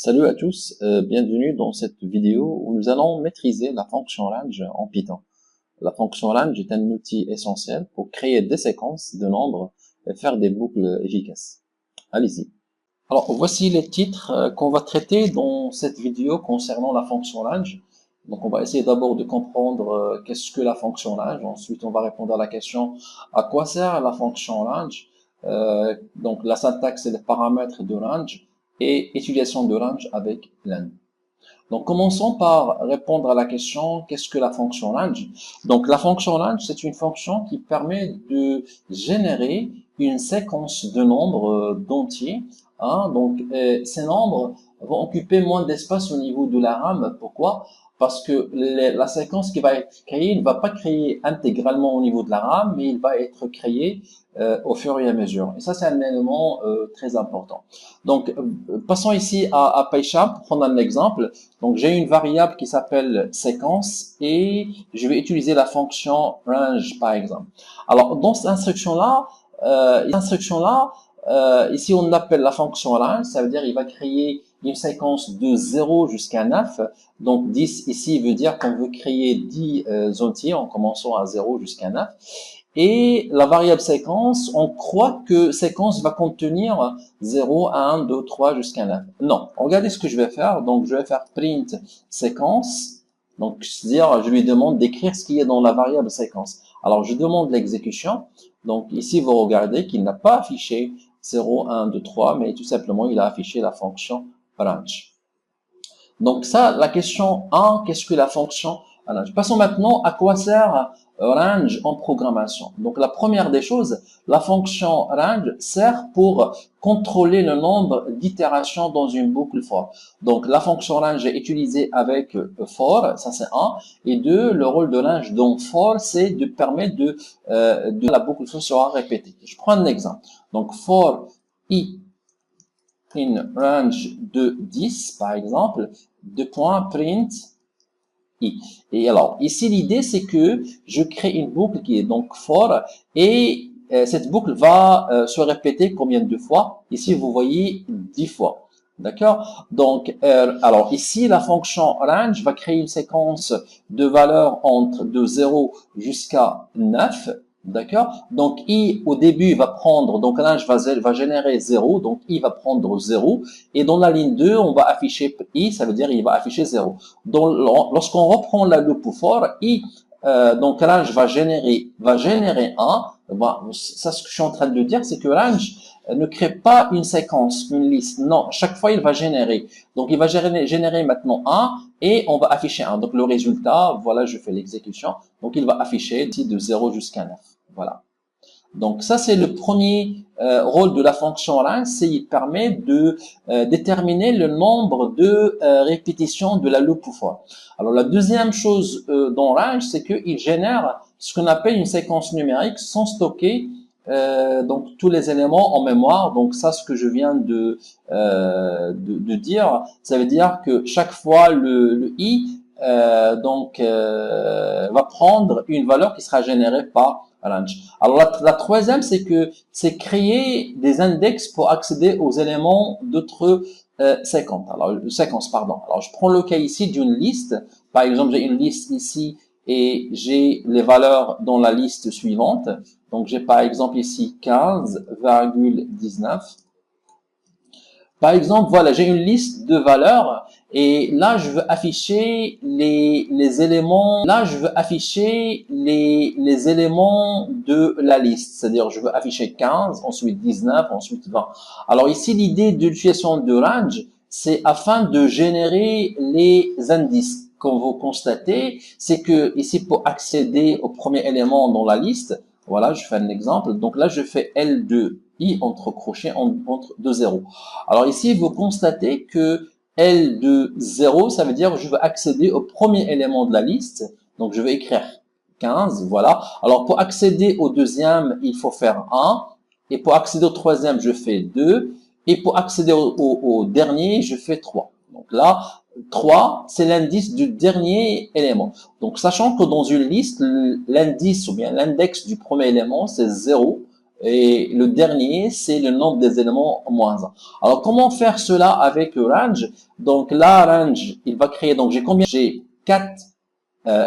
Salut à tous, bienvenue dans cette vidéo où nous allons maîtriser la fonction range en Python. La fonction range est un outil essentiel pour créer des séquences de nombres et faire des boucles efficaces. Allez-y. Alors voici les titres qu'on va traiter dans cette vidéo concernant la fonction range. Donc on va essayer d'abord de comprendre qu'est-ce que la fonction range. Ensuite on va répondre à la question à quoi sert la fonction range. Donc la syntaxe et les paramètres de range et utilisation de range avec len. Donc commençons par répondre à la question qu'est-ce que la fonction range. Donc la fonction range c'est une fonction qui permet de générer une séquence de nombres d'entiers. Donc ces nombres vont occuper moins d'espace au niveau de la RAM. Pourquoi? Parce que la séquence qui va être créée ne va pas créer intégralement au niveau de la RAM, mais il va être créé au fur et à mesure. Et ça, c'est un élément très important. Donc, passons ici à PyCharm pour prendre un exemple. Donc, j'ai une variable qui s'appelle séquence et je vais utiliser la fonction range, par exemple. Alors, dans cette instruction-là, ici, on appelle la fonction range, ça veut dire il va créer une séquence de 0 jusqu'à 9. Donc 10 ici veut dire qu'on veut créer 10 entiers en commençant à 0 jusqu'à 9. Et la variable séquence, on croit que séquence va contenir 0, 1, 2, 3 jusqu'à 9. Non, regardez ce que je vais faire. Donc je vais faire print séquence. Donc c'est-à-dire je lui demande d'écrire ce qui est dans la variable séquence. Alors je demande l'exécution. Donc ici vous regardez qu'il n'a pas affiché 0, 1, 2, 3, mais tout simplement il a affiché la fonction range. Donc ça, la question 1, qu'est-ce que la fonction range? Passons maintenant à quoi sert range en programmation. Donc la première des choses, la fonction range sert pour contrôler le nombre d'itérations dans une boucle for. Donc la fonction range est utilisée avec for, ça c'est 1, et 2, le rôle de range dans for, c'est de permettre de la boucle for sera répétée. Je prends un exemple. Donc for i in range de 10, par exemple, de point print i. Et alors, ici, l'idée, c'est que je crée une boucle qui est donc for et cette boucle va se répéter combien de fois? Ici, vous voyez 10 fois. D'accord? Donc, alors ici, la fonction range va créer une séquence de valeurs de 0 jusqu'à 9. D'accord? Donc, i, au début, va prendre, donc range va générer 0, donc i va prendre 0. Et dans la ligne 2, on va afficher i, ça veut dire il va afficher 0. Lorsqu'on reprend la loupe for, i, donc range va générer 1. Ça, ce que je suis en train de dire, c'est que range ne crée pas une séquence, une liste. Non, chaque fois, il va générer. Donc, il va générer maintenant 1 et on va afficher 1. Donc, le résultat, voilà, je fais l'exécution. Donc, il va afficher ici de 0 jusqu'à 9. Voilà. Donc ça, c'est le premier rôle de la fonction range, c'est il permet de déterminer le nombre de répétitions de la loupe for. Alors la deuxième chose dans range, c'est qu'il génère ce qu'on appelle une séquence numérique sans stocker donc tous les éléments en mémoire. Donc ça, ce que je viens de dire, ça veut dire que chaque fois le i va prendre une valeur qui sera générée par range. Alors la troisième, c'est que c'est créer des index pour accéder aux éléments d'autres séquences. Alors je prends le cas ici d'une liste. Par exemple, j'ai une liste ici et j'ai les valeurs dans la liste suivante. Donc j'ai par exemple ici 15,19. Par exemple, voilà, j'ai une liste de valeurs et là, je veux afficher les éléments. Là, je veux afficher les éléments de la liste. C'est-à-dire, je veux afficher 15, ensuite 19, ensuite 20. Alors ici, l'idée de l'utilisation de range, c'est afin de générer les indices. Comme vous constatez, c'est que ici, pour accéder au premier élément dans la liste, voilà, je fais un exemple. Donc là, je fais L2 i entre crochets entre deux zéros. Alors ici, vous constatez que L de 0, ça veut dire que je veux accéder au premier élément de la liste. Donc je vais écrire 15, voilà. Alors pour accéder au deuxième, il faut faire 1. Et pour accéder au troisième, je fais 2. Et pour accéder au dernier, je fais 3. Donc là, 3, c'est l'indice du dernier élément. Donc, sachant que dans une liste, l'indice ou bien l'index du premier élément, c'est 0. et le dernier, c'est le nombre des éléments moins 1. Alors, comment faire cela avec range? Donc là, range, il va créer, donc j'ai combien? J'ai 4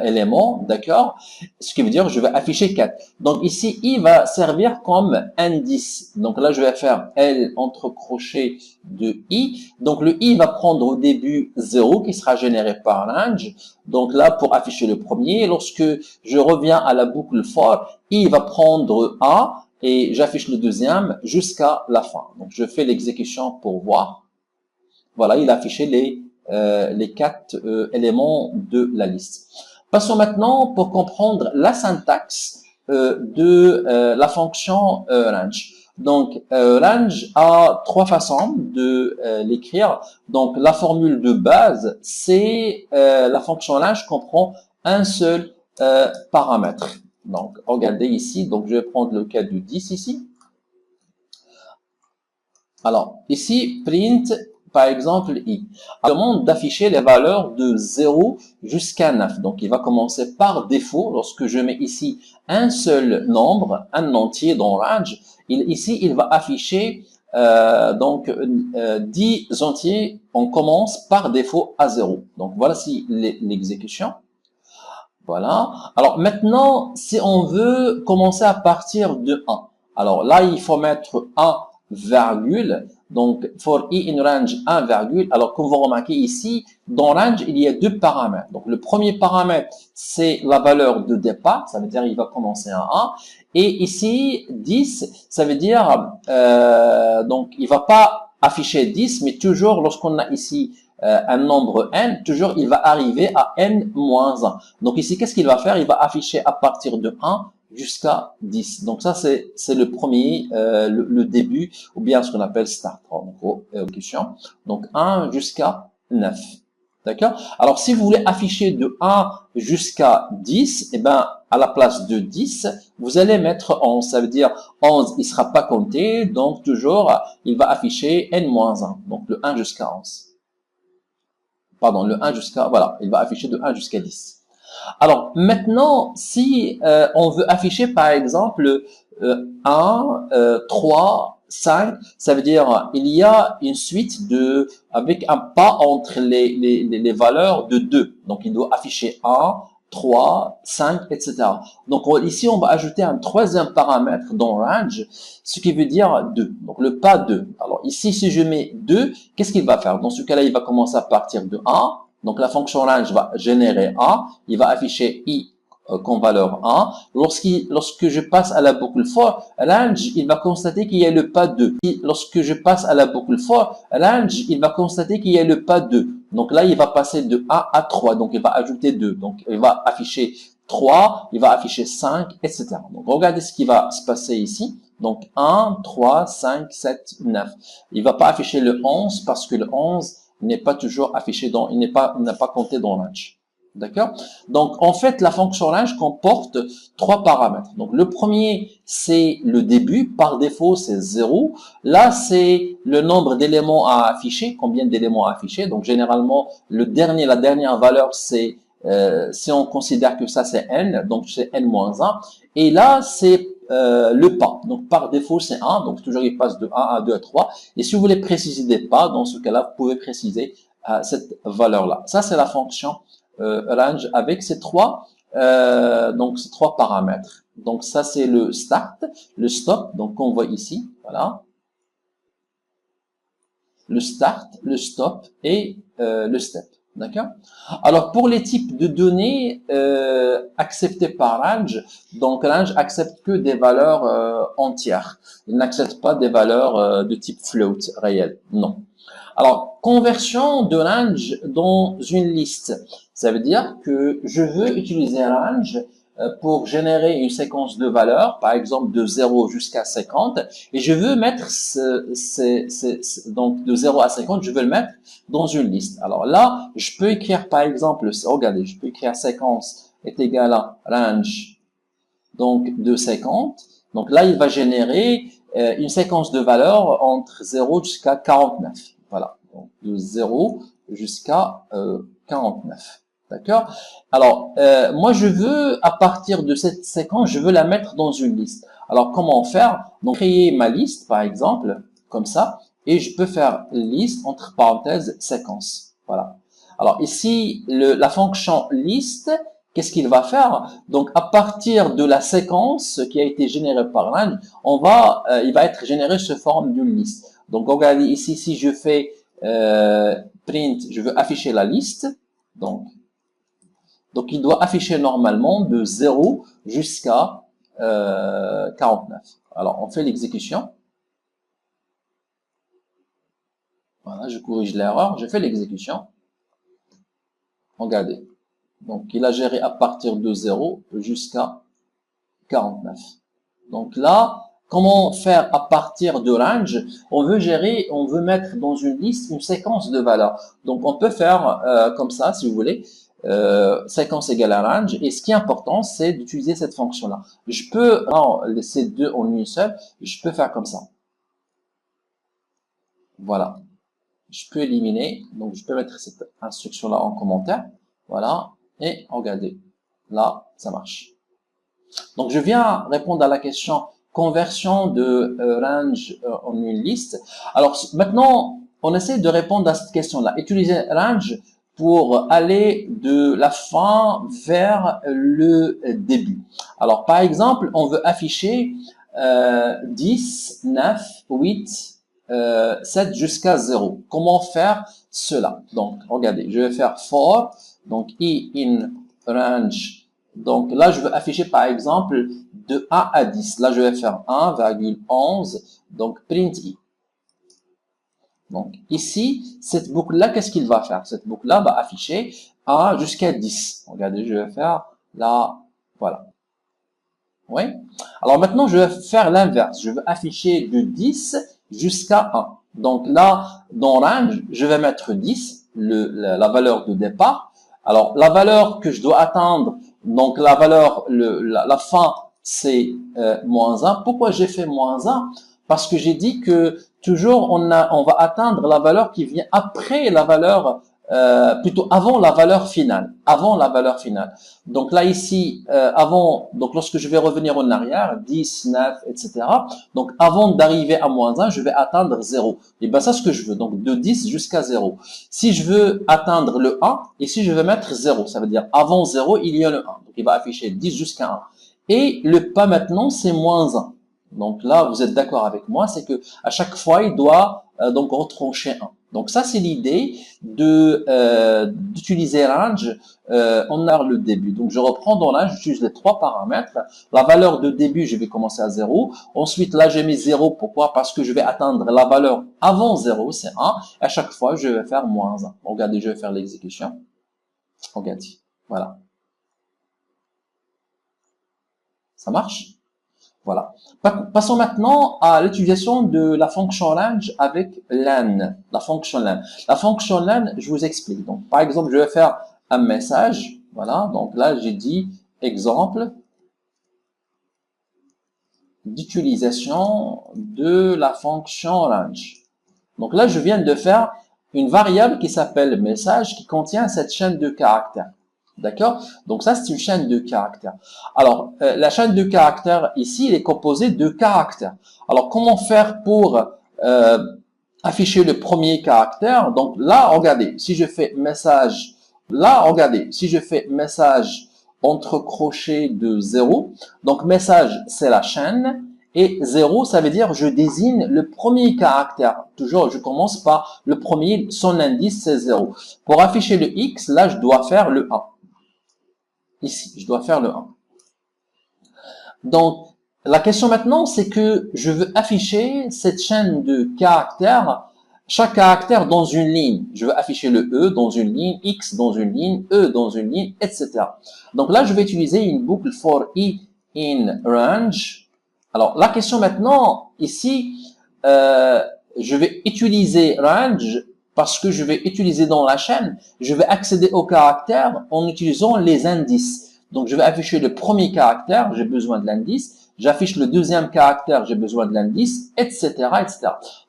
éléments, d'accord? Ce qui veut dire que je vais afficher 4. Donc ici, i va servir comme indice. Donc là, je vais faire L entre crochets de i. Donc le i va prendre au début 0 qui sera généré par range. Donc là, pour afficher le premier, lorsque je reviens à la boucle for, i va prendre a et j'affiche le deuxième jusqu'à la fin. Donc je fais l'exécution pour voir. Voilà, il a affiché les 4 éléments de la liste. Passons maintenant pour comprendre la syntaxe de la fonction range. Donc, range a 3 façons de l'écrire. Donc, la formule de base, c'est la fonction range comprend un seul paramètre. Donc, regardez ici. Donc, je vais prendre le cas du 10 ici. Alors, ici, print, par exemple, i. Il demande d'afficher les valeurs de 0 jusqu'à 9. Donc, il va commencer par défaut. Lorsque je mets ici un seul nombre, un entier dans range, ici, il va afficher 10 entiers. On commence par défaut à 0. Donc, voici l'exécution. Voilà. Alors, maintenant, si on veut commencer à partir de 1, alors là, il faut mettre 1, virgule. Donc, for i in range 1, virgule. Alors, comme vous remarquez ici, dans range, il y a 2 paramètres. Donc, le premier paramètre, c'est la valeur de départ. Ça veut dire il va commencer à 1. Et ici, 10, ça veut dire, donc, il va pas afficher 10, mais toujours lorsqu'on a ici un nombre n, toujours il va arriver à n-1. Donc ici, qu'est-ce qu'il va faire? Il va afficher à partir de 1 jusqu'à 10. Donc ça, c'est le premier, le début, ou bien ce qu'on appelle start, en gros, question. Donc 1 jusqu'à 9. D'accord? Alors, si vous voulez afficher de 1 jusqu'à 10, eh ben, à la place de 10, vous allez mettre 11. Ça veut dire 11, il sera pas compté, donc toujours, il va afficher n-1. Donc le 1 jusqu'à 11. Pardon, le 1 jusqu'à, voilà, il va afficher de 1 jusqu'à 10. Alors, maintenant, si on veut afficher, par exemple, 1, 3, 5, ça veut dire il y a une suite avec un pas entre les valeurs de 2. Donc, il doit afficher 1, 3, 5, etc. Donc, ici, on va ajouter un troisième paramètre dans range, ce qui veut dire 2. Donc, le pas 2. Alors, ici, si je mets 2, qu'est-ce qu'il va faire? Dans ce cas-là, il va commencer à partir de 1. Donc, la fonction range va générer 1. Il va afficher i comme valeur 1. Lorsque je passe à la boucle for, range, il va constater qu'il y a le pas 2. Lorsque je passe à la boucle for, range, il va constater qu'il y a le pas 2. Donc là, il va passer de 1 à 3. Donc, il va ajouter 2. Donc, il va afficher 3, il va afficher 5, etc. Donc, regardez ce qui va se passer ici. Donc, 1, 3, 5, 7, 9. Il va pas afficher le 11 parce que le 11 n'est pas toujours affiché il n'a pas compté dans range. D'accord? Donc, en fait, la fonction range comporte 3 paramètres. Donc, le premier, c'est le début. Par défaut, c'est 0. Là, c'est le nombre d'éléments à afficher. Combien d'éléments à afficher? Donc, généralement, la dernière valeur, c'est, si on considère que ça, c'est n, donc c'est n-1. Et là, c'est le pas. Donc, par défaut, c'est 1. Donc, toujours, il passe de 1 à 2 à 3. Et si vous voulez préciser des pas, dans ce cas-là, vous pouvez préciser cette valeur-là. Ça, c'est la fonction range avec ces trois paramètres. Donc ça c'est le start, le stop, donc on voit ici, voilà, le start, le stop et le step, d'accord. Alors pour les types de données acceptés par range, donc range accepte que des valeurs entières, il n'accepte pas des valeurs de type float réel, non. Alors, conversion de range dans une liste. Ça veut dire que je veux utiliser range pour générer une séquence de valeurs, par exemple de 0 jusqu'à 50, et je veux mettre donc de 0 à 50, je veux le mettre dans une liste. Alors là, je peux écrire par exemple, regardez, je peux écrire séquence est égal à range donc de 50. Donc là, il va générer une séquence de valeurs entre 0 jusqu'à 49. Voilà, donc de 0 jusqu'à 49. D'accord? Alors, moi, je veux, à partir de cette séquence, je veux la mettre dans une liste. Alors, comment faire? Donc, créer ma liste, par exemple, comme ça, et je peux faire liste entre parenthèses séquence. Voilà. Alors, ici, la fonction list, qu'est-ce qu'il va faire? Donc, à partir de la séquence qui a été générée par range, il va être généré sous forme d'une liste. Donc, regardez ici, si je fais print, je veux afficher la liste. Donc, il doit afficher normalement de 0 jusqu'à 49. Alors, on fait l'exécution. Voilà, je corrige l'erreur, je fais l'exécution. Regardez. Donc, il a géré à partir de 0 jusqu'à 49. Donc là, comment faire à partir de range? On veut mettre dans une liste une séquence de valeurs. Donc, on peut faire comme ça, si vous voulez. Séquence égale à range. Et ce qui est important, c'est d'utiliser cette fonction-là. Je peux laisser deux en une seule. Je peux faire comme ça. Voilà. Je peux éliminer. Donc, je peux mettre cette instruction-là en commentaire. Voilà. Et regardez. Là, ça marche. Donc, je viens répondre à la question conversion de range en une liste. Alors, maintenant, on essaie de répondre à cette question-là. Utiliser range pour aller de la fin vers le début. Alors, par exemple, on veut afficher 10, 9, 8, 7 jusqu'à 0. Comment faire cela? Donc, regardez, je vais faire for, donc i in range. Donc là, je veux afficher par exemple de 1 à 10. Là, je vais faire 1,11. Donc, print i. Donc, ici, cette boucle-là, qu'est-ce qu'il va faire? Cette boucle-là va afficher 1 jusqu'à 10. Regardez, je vais faire là, voilà. Oui. Alors maintenant, je vais faire l'inverse. Je veux afficher de 10 jusqu'à 1. Donc là, dans range, je vais mettre 10, la valeur de départ. Alors, la valeur que je dois atteindre, donc la valeur, la fin, c'est moins 1. Pourquoi j'ai fait moins 1? Parce que j'ai dit que toujours, on va atteindre la valeur qui vient après la valeur, plutôt avant la valeur finale. Avant la valeur finale. Donc là, ici, donc lorsque je vais revenir en arrière, 10, 9, etc. Donc, avant d'arriver à moins 1, je vais atteindre 0. Et ben, ça, ce que je veux. Donc, de 10 jusqu'à 0. Si je veux atteindre le 1, ici, je vais mettre 0. Ça veut dire, avant 0, il y a le 1. Donc, il va afficher 10 jusqu'à 1. Et le pas maintenant, c'est moins 1. Donc là, vous êtes d'accord avec moi, c'est que à chaque fois, il doit donc retrancher 1. Donc ça, c'est l'idée d'utiliser range on a le début. Donc, je reprends dans range, j'utilise les trois paramètres. La valeur de début, je vais commencer à 0. Ensuite, là, j'ai mis 0. Pourquoi? Parce que je vais atteindre la valeur avant 0, c'est 1. À chaque fois, je vais faire moins 1. Regardez, je vais faire l'exécution. Regardez. Voilà. Ça marche? Voilà. Passons maintenant à l'utilisation de la fonction range avec len. La fonction len. La fonction len, je vous explique. Donc, par exemple, je vais faire un message. Voilà. Donc là, j'ai dit exemple d'utilisation de la fonction range. Donc là, je viens de faire une variable qui s'appelle message qui contient cette chaîne de caractères. D'accord? Donc ça, c'est une chaîne de caractères. Alors, la chaîne de caractères ici, elle est composée de caractères. Alors, comment faire pour afficher le premier caractère? Donc là, regardez, si je fais message, là, regardez, si je fais message entre crochets de 0, donc message, c'est la chaîne, et 0, ça veut dire je désigne le premier caractère. Toujours, je commence par le premier, son indice, c'est 0. Pour afficher le X, là, je dois faire le 1. Ici, je dois faire le 1. Donc, la question maintenant, c'est que je veux afficher cette chaîne de caractères, chaque caractère dans une ligne. Je veux afficher le E dans une ligne, X dans une ligne, E dans une ligne, etc. Donc là, je vais utiliser une boucle for i in range. Alors, la question maintenant, ici, je vais utiliser range parce que je vais utiliser dans la chaîne, je vais accéder au caractère en utilisant les indices. Donc, je vais afficher le premier caractère, j'ai besoin de l'indice. J'affiche le deuxième caractère, j'ai besoin de l'indice, etc., etc.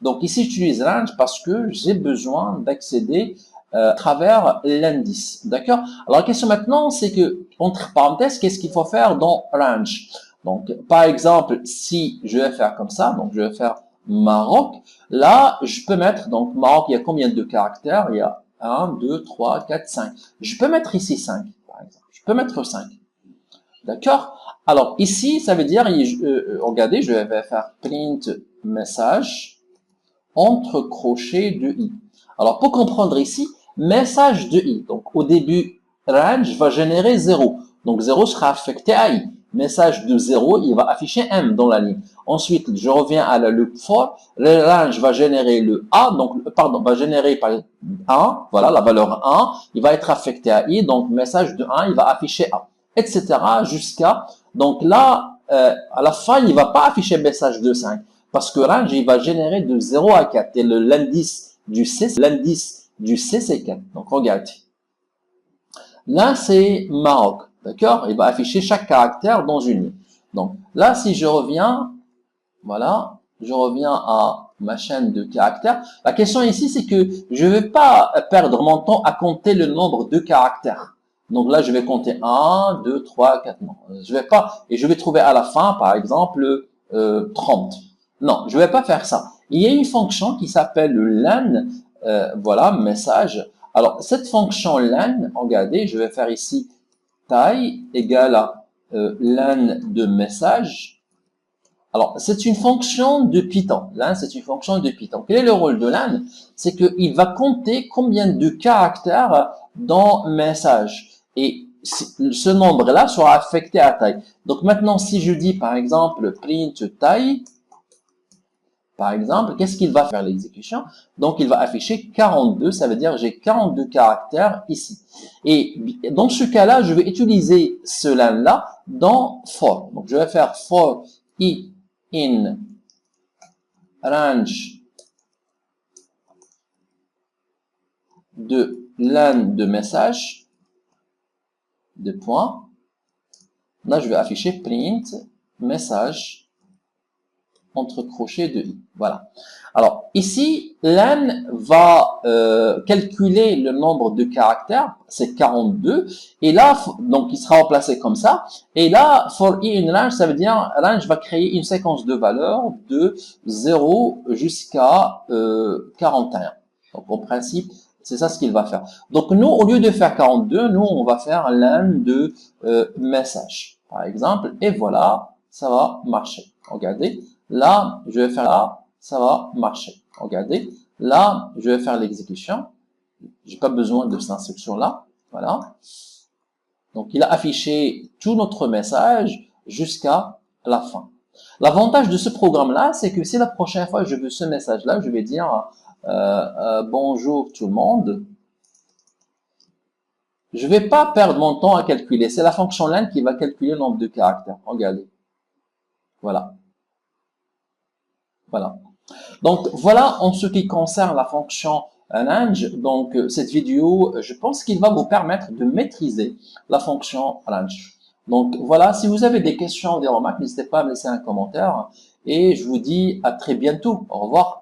Donc, ici, j'utilise range parce que j'ai besoin d'accéder à travers l'indice. D'accord? Alors, la question maintenant, c'est que, entre parenthèses, qu'est-ce qu'il faut faire dans range? Donc, par exemple, si je vais faire comme ça, donc je vais faire Maroc, là, je peux mettre, donc Maroc, il y a combien de caractères? Il y a 1, 2, 3, 4, 5. Je peux mettre ici 5, par exemple. Je peux mettre 5. D'accord? Alors, ici, ça veut dire, regardez, je vais faire print message entre crochets de i. Alors, pour comprendre ici, message de i. Donc, au début, range va générer 0. Donc, 0 sera affecté à i. Message de 0, il va afficher m dans la ligne. Ensuite, je reviens à la loop for. Le range va générer le a, donc, pardon, va générer par 1, voilà, la valeur 1. Il va être affecté à i, donc, message de 1, il va afficher a, etc. jusqu'à, donc là, à la fin, il va pas afficher message de 5. Parce que range, il va générer de 0 à 4. Et l'indice du C, c'est 4. Donc, regardez. Là, c'est Maroc. D'accord? Il va afficher chaque caractère dans une ligne. Donc, là, si je reviens, voilà, je reviens à ma chaîne de caractères. La question ici, c'est que je ne vais pas perdre mon temps à compter le nombre de caractères. Donc là, je vais compter 1, 2, 3, 4. Non, je vais pas. Et je vais trouver à la fin, par exemple, 30. Non, je vais pas faire ça. Il y a une fonction qui s'appelle LAN, voilà, message. Alors, cette fonction LAN, regardez, je vais faire ici taille égale à LAN de message. Alors, c'est une fonction de Python. LAN, c'est une fonction de Python. Quel est le rôle de LAN? C'est qu'il va compter combien de caractères dans message. Et ce nombre-là sera affecté à taille. Donc maintenant, si je dis par exemple print taille, par exemple, qu'est-ce qu'il va faire l'exécution? Donc, il va afficher 42, ça veut dire j'ai 42 caractères ici. Et dans ce cas-là, je vais utiliser ce line-là dans for. Donc, je vais faire for i in range de line de message, de points. Là, je vais afficher print message entre crochets de i. Voilà. Alors, ici, len va calculer le nombre de caractères, c'est 42, et là, donc il sera remplacé comme ça, et là, for i in range, ça veut dire, range va créer une séquence de valeurs de 0 jusqu'à 41. Donc, en principe, c'est ça ce qu'il va faire. Donc, nous, au lieu de faire 42, nous, on va faire len de message, par exemple, et voilà, ça va marcher. Regardez. Là, je vais faire là, ça va marcher. Regardez, là, je vais faire l'exécution. J'ai pas besoin de cette instruction-là. Voilà. Donc, il a affiché tout notre message jusqu'à la fin. L'avantage de ce programme-là, c'est que si la prochaine fois je veux ce message-là, je vais dire bonjour tout le monde. Je vais pas perdre mon temps à calculer. C'est la fonction len qui va calculer le nombre de caractères. Regardez. Voilà. Voilà. Donc, voilà en ce qui concerne la fonction range. Donc, cette vidéo, je pense qu'il va vous permettre de maîtriser la fonction range. Donc, voilà. Si vous avez des questions, des remarques, n'hésitez pas à me laisser un commentaire. Et je vous dis à très bientôt. Au revoir.